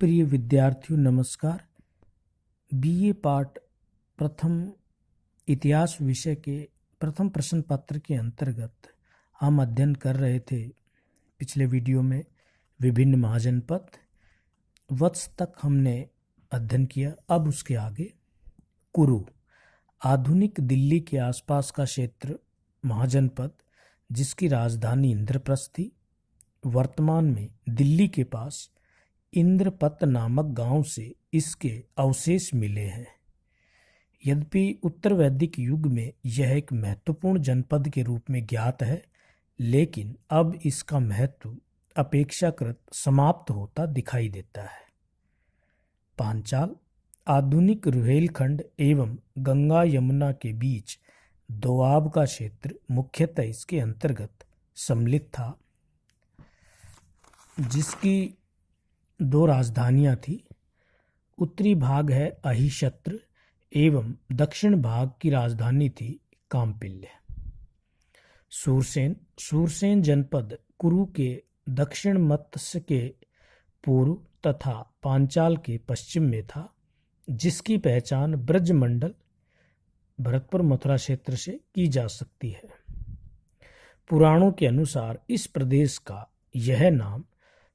प्रिय विद्यार्थियों नमस्कार। बीए पार्ट प्रथम इतिहास विषय के प्रथम प्रश्न पत्र के अंतर्गत हम अध्ययन कर रहे थे पिछले वीडियो में विभिन्न महाजनपद वत्स तक हमने अध्ययन किया। अब उसके आगे कुरु आधुनिक दिल्ली के आसपास का क्षेत्र महाजनपद जिसकी राजधानी इंद्रप्रस्थ थी। वर्तमान में दिल्ली के पास इंद्रपत नामक गांव से इसके अवशेष मिले हैं। यद्यपि उत्तर वैदिक युग में यह एक महत्वपूर्ण जनपद के रूप में ज्ञात है, लेकिन अब इसका महत्व अपेक्षाकृत समाप्त होता दिखाई देता है। पांचाल आधुनिक रुहेलखंड एवं गंगा यमुना के बीच दोआब का क्षेत्र मुख्यतः इसके अंतर्गत सम्मिलित था, जिसकी दो राजधानियां थी। उत्तरी भाग है अहिशत्र एवं दक्षिण भाग की राजधानी थी काम्पिल्य। सूरसेन जनपद कुरु के दक्षिण मत्स्य के पूर्व तथा पांचाल के पश्चिम में था, जिसकी पहचान ब्रजमंडल भरतपुर मथुरा क्षेत्र से की जा सकती है। पुराणों के अनुसार इस प्रदेश का यह नाम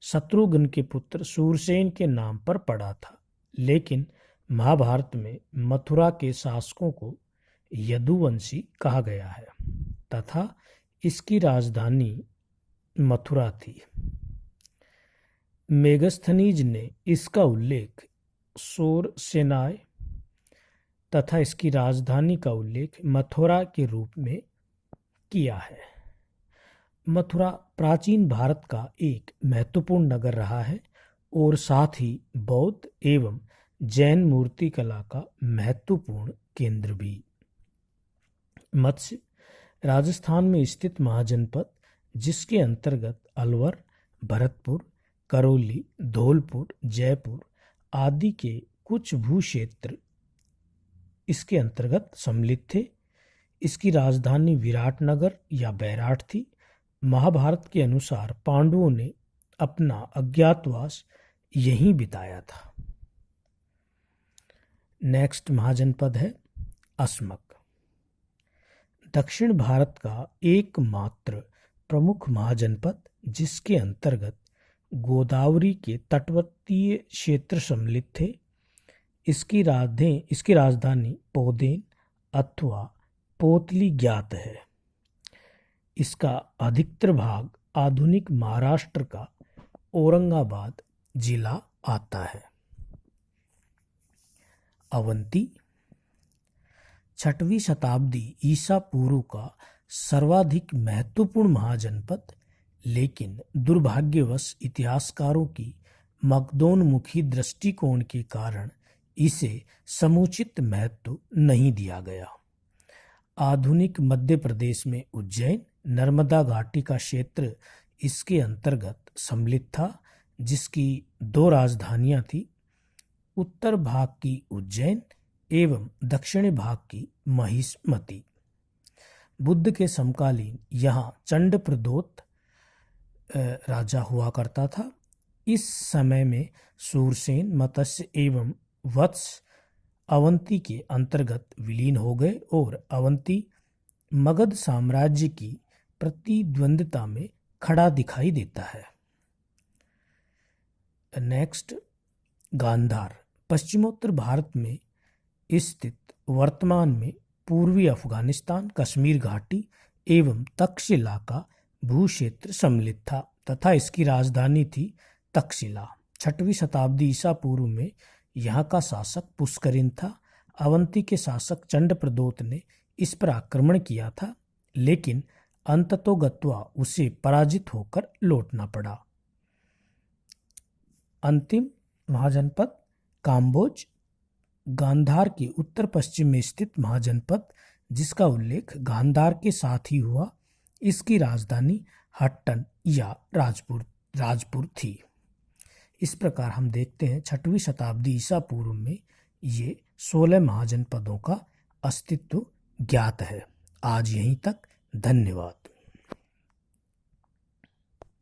शत्रुघ्न के पुत्र सूरसेन के नाम पर पड़ा था, लेकिन महाभारत में मथुरा के शासकों को यदुवंशी कहा गया है तथा इसकी राजधानी मथुरा थी। मेगस्थनीज ने इसका उल्लेख सोरसेनाय तथा इसकी राजधानी का उल्लेख मथुरा के रूप में किया है। मथुरा प्राचीन भारत का एक महत्वपूर्ण नगर रहा है और साथ ही बौद्ध एवं जैन मूर्ति कला का महत्वपूर्ण केंद्र भी। मत्स्य राजस्थान में स्थित महाजनपद जिसके अंतर्गत अलवर, भरतपुर, करौली, धौलपुर, जयपुर आदि के कुछ भू क्षेत्र इसके अंतर्गत सम्मिलित थे। इसकी राजधानी विराटनगर या बैराट थी। महाभारत के अनुसार पांडवों ने अपना अज्ञातवास यहीं बिताया था। नेक्स्ट महाजनपद है अस्मक। दक्षिण भारत का एकमात्र प्रमुख महाजनपद जिसके अंतर्गत गोदावरी के तटवर्तीय क्षेत्र सम्मिलित थे। इसकी राजधानी पौदेन अथवा पोतली ज्ञात है। इसका अधिकतर भाग आधुनिक महाराष्ट्र का औरंगाबाद जिला आता है। अवंती 6वीं शताब्दी ईसा पूर्व का सर्वाधिक महत्वपूर्ण महाजनपद, लेकिन दुर्भाग्यवश इतिहासकारों की मकदोनमुखी दृष्टिकोण के कारण इसे समुचित महत्व नहीं दिया गया। आधुनिक मध्य प्रदेश में उज्जैन नर्मदा घाटी का क्षेत्र इसके अंतर्गत सम्मिलित था, जिसकी दो राजधानियां थी। उत्तर भाग की उज्जैन एवं दक्षिणी भाग की महिष्मती। बुद्ध के समकालीन यहाँ चंडप्रद्योत राजा हुआ करता था। इस समय में सूरसेन, मत्स्य एवं वत्स अवंती के अंतर्गत विलीन हो गए और अवंती मगध साम्राज्य की प्रतिद्वंद्विता में खड़ा दिखाई देता है। नेक्स्ट गांधार पश्चिमोत्तर भारत में स्थित वर्तमान में पूर्वी अफगानिस्तान, कश्मीर घाटी एवं तक्षशिला का भूक्षेत्र सम्मिलित था तथा इसकी राजधानी थी तक्षशिला। 6वीं शताब्दी ईसा पूर्व में यहाँ का शासक पुष्करिन था। अवंती के शासक चंडप्रद्योत ने इस पर आक्रमण किया था, लेकिन अंततोगत्वा उसे पराजित होकर लौटना पड़ा। अंतिम महाजनपद काम्बोज गांधार के उत्तर पश्चिम में स्थित महाजनपद जिसका उल्लेख गांधार के साथ ही हुआ। इसकी राजधानी हट्टन या राजपुर थी। इस प्रकार हम देखते हैं 6वीं शताब्दी ईसा पूर्व में ये 16 महाजनपदों का अस्तित्व ज्ञात है। आज यहीं तक, धन्यवाद।